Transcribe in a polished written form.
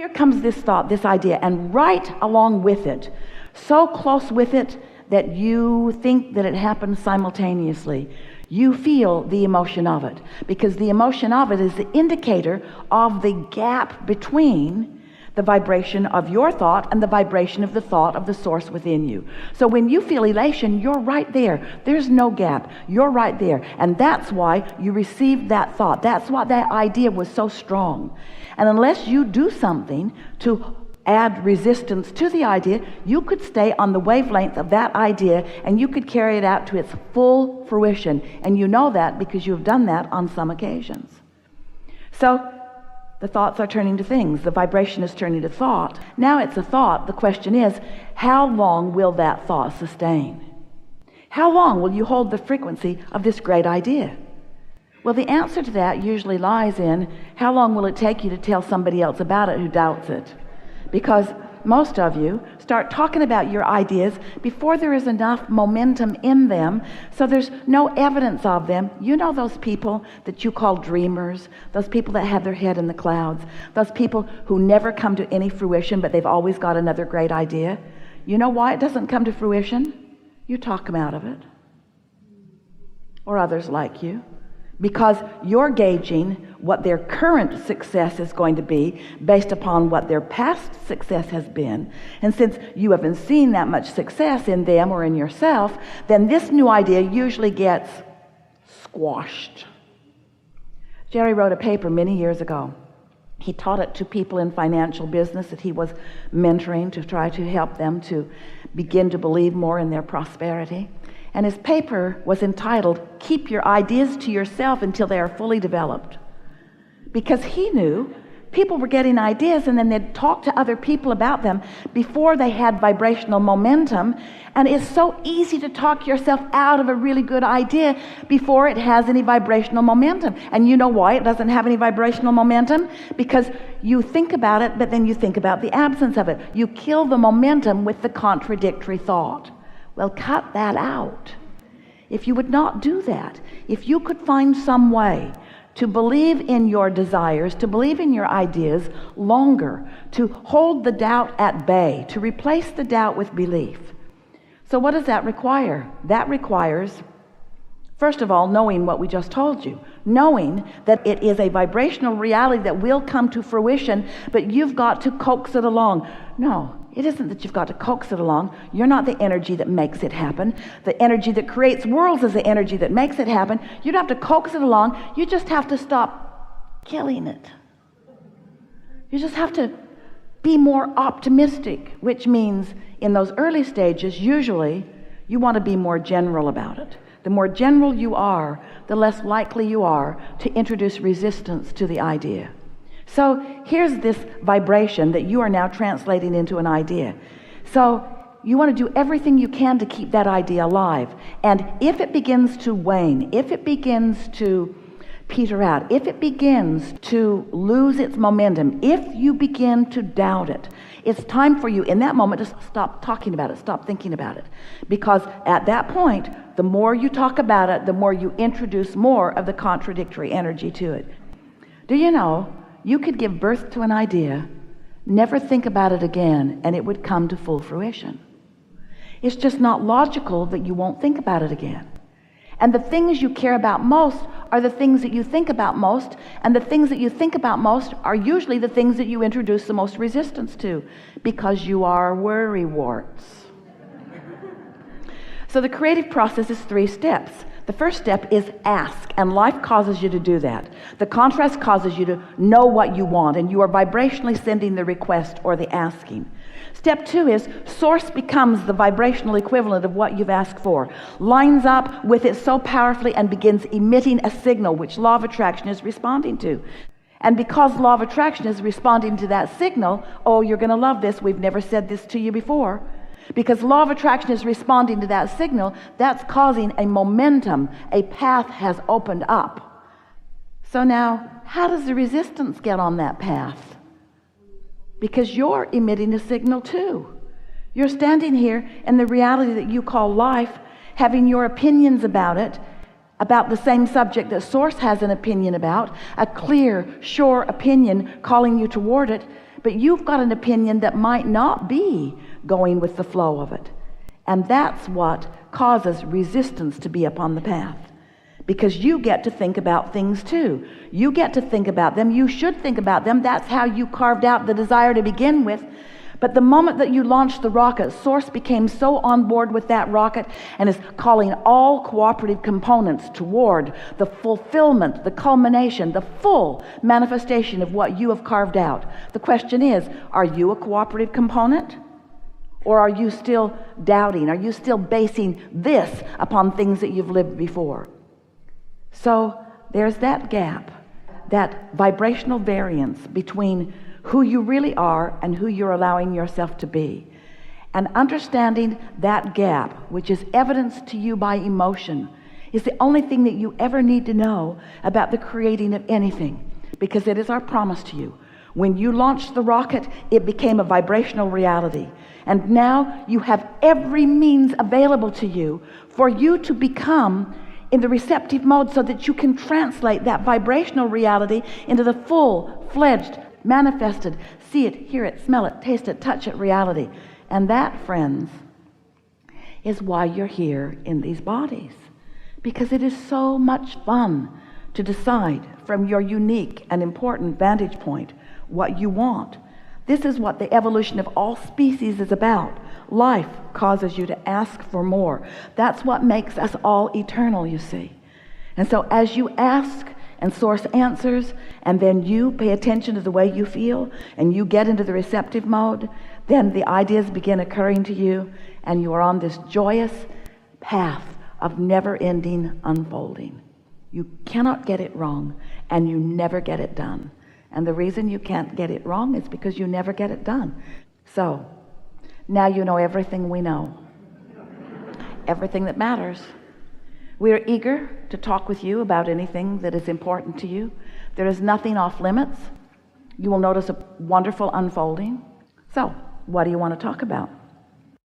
Here comes this thought, this idea, and right along with it, so close with it that you think that it happens simultaneously. You feel the emotion of it, because the emotion of it is the indicator of the gap between the vibration of your thought and the vibration of the thought of the source within you. So when you feel elation, you're right there. There's no gap. You're right there. And that's why you received that thought. That's why that idea was so strong. And unless you do something to add resistance to the idea, you could stay on the wavelength of that idea and you could carry it out to its full fruition. And you know that because you've done that on some occasions. So the thoughts are turning to things. The vibration is turning to thought. Now it's a thought. The question is, how long will that thought sustain? How long will you hold the frequency of this great idea? Well, the answer to that usually lies in how long will it take you to tell somebody else about it who doubts it? Because most of you start talking about your ideas before there is enough momentum in them, so there's no evidence of them. You know those people that you call dreamers, those people that have their head in the clouds, those people who never come to any fruition, but they've always got another great idea. You know why it doesn't come to fruition? You talk them out of it. Or others like you. Because you're gauging what their current success is going to be based upon what their past success has been. And since you haven't seen that much success in them or in yourself, then this new idea usually gets squashed. Jerry wrote a paper many years ago. He taught it to people in financial business that he was mentoring to try to help them to begin to believe more in their prosperity. And his paper was entitled, "Keep Your Ideas to Yourself Until They Are Fully Developed." Because he knew people were getting ideas and then they'd talk to other people about them before they had vibrational momentum. And it's so easy to talk yourself out of a really good idea before it has any vibrational momentum. And you know why it doesn't have any vibrational momentum? Because you think about it, but then you think about the absence of it. You kill the momentum with the contradictory thought. Well, cut that out. If you would not do that, if you could find some way to believe in your desires, to believe in your ideas longer, to hold the doubt at bay, to replace the doubt with belief. So what does that require? That requires, first of all, knowing what we just told you. Knowing that it is a vibrational reality that will come to fruition, but you've got to coax it along. No. It isn't that you've got to coax it along. You're not the energy that makes it happen. The energy that creates worlds is the energy that makes it happen. You don't have to coax it along. You just have to stop killing it. You just have to be more optimistic, which means in those early stages, usually, you want to be more general about it. The more general you are, the less likely you are to introduce resistance to the idea. So here's this vibration that you are now translating into an idea. So you want to do everything you can to keep that idea alive. And if it begins to wane, if it begins to peter out, if it begins to lose its momentum, if you begin to doubt it, it's time for you in that moment to stop talking about it, stop thinking about it. Because at that point, the more you talk about it, the more you introduce more of the contradictory energy to it. Do you know, you could give birth to an idea, never think about it again, and it would come to full fruition. It's just not logical that you won't think about it again. And the things you care about most are the things that you think about most, and the things that you think about most are usually the things that you introduce the most resistance to, because you are worrywarts. So the creative process is 3 steps. The first step is ask, and life causes you to do that. The contrast causes you to know what you want, and you are vibrationally sending the request or the asking. Step 2 is source becomes the vibrational equivalent of what you've asked for, lines up with it so powerfully and begins emitting a signal which law of attraction is responding to. And because law of attraction is responding to that signal, oh, you're going to love this, we've never said this to you before. Because law of attraction is responding to that signal, that's causing a momentum, a path has opened up. So now, how does the resistance get on that path? Because you're emitting a signal too. You're standing here in the reality that you call life, having your opinions about it, about the same subject that Source has an opinion about, a clear, sure opinion calling you toward it. but you've got an opinion that might not be going with the flow of it. And that's what causes resistance to be upon the path. Because you get to think about things too. You get to think about them. You should think about them. That's how you carved out the desire to begin with. But the moment that you launched the rocket, Source became so on board with that rocket and is calling all cooperative components toward the fulfillment, the culmination, the full manifestation of what you have carved out. The question is, are you a cooperative component? Or are you still doubting? Are you still basing this upon things that you've lived before? So there's that gap, that vibrational variance between who you really are and who you're allowing yourself to be. And understanding that gap, which is evidenced to you by emotion, is the only thing that you ever need to know about the creating of anything, because it is our promise to you. When you launched the rocket, it became a vibrational reality. And now you have every means available to you for you to become in the receptive mode so that you can translate that vibrational reality into the full-fledged, manifested, see it, hear it, smell it, taste it, touch it reality. And that, friends, is why you're here in these bodies. Because it is so much fun to decide from your unique and important vantage point what you want. This is what the evolution of all species is about. Life causes you to ask for more. That's what makes us all eternal, you see. And so as you ask and Source answers, and then you pay attention to the way you feel, and you get into the receptive mode, then the ideas begin occurring to you, and you are on this joyous path of never-ending unfolding. You cannot get it wrong, and you never get it done. And the reason you can't get it wrong is because you never get it done. So, now you know everything we know. Everything that matters. We are eager to talk with you about anything that is important to you. There is nothing off limits. You will notice a wonderful unfolding. So, what do you want to talk about?